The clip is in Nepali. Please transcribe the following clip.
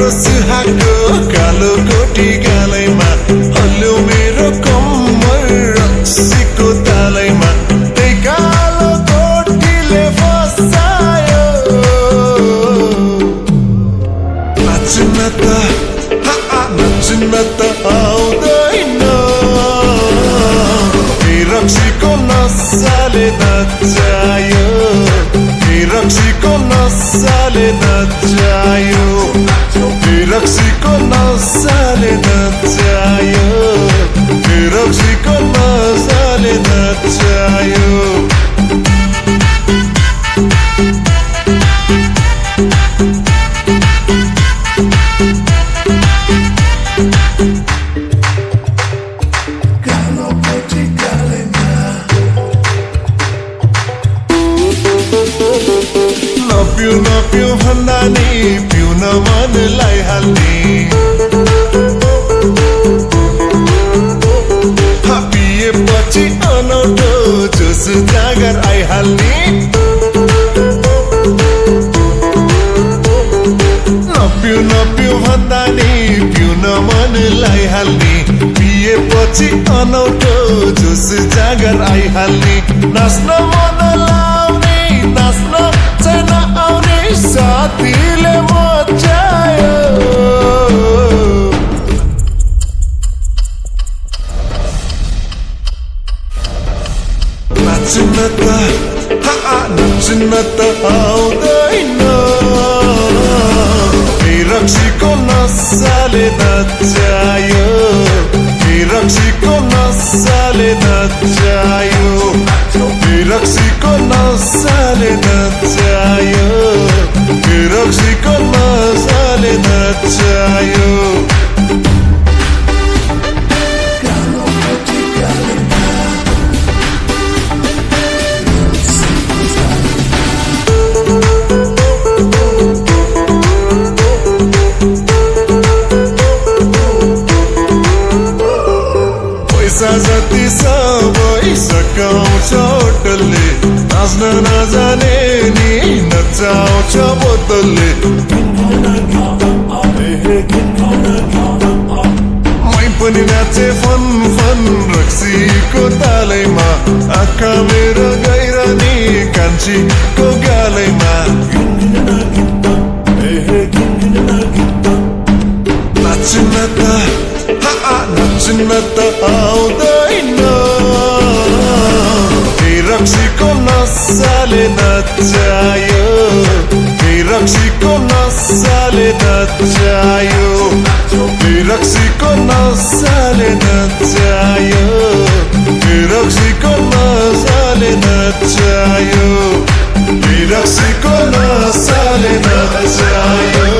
तिम्रो सुहागको कालो कोटी गालैमा हल्यो मेरो कम्मर रक्सीको तालैमा त्यही कालो कोटीले फसायो नाच्न त आउँदैन रक्सीको नसाले नचायो रक्सीको नसाले नचायो रक्सीको नसाले नचायो रक्सीको नसाले नचायो नपिउ भन्दा नि पिउन मनलाई हाल्ने पिएपछि अनौठो जोस जागर आइहाल्ने नपिउ भन्दा नि पिउन मनलाई हाल्ने पिएपछि अनौठो जोस जागर आइहाल्ने नाच्न मन लाउने नाच्न छैन आउने साथीले मचायो नाच्न त आउँदैन रक्सीको नसाले नचायो रक्सीको नसाले नचायो रक्सीको नसाले नचायो रक्सीको नसाले नचायो जति सबै सकाउँछ होटलले नाच्न नजाने नि नचाउँछ बोतलले मै पनि नाचे फन रक्सीको तालैमा आँखा मेरो गइरहने कान्छीको गालैमा नाच्न त आउँदैन रक्सीको नसाले नचायो रक्सीको नसाले नचायो रक्सीको नसाले नचायो रक्सीको नसाले नचायो रक्सीको नसाले नचायो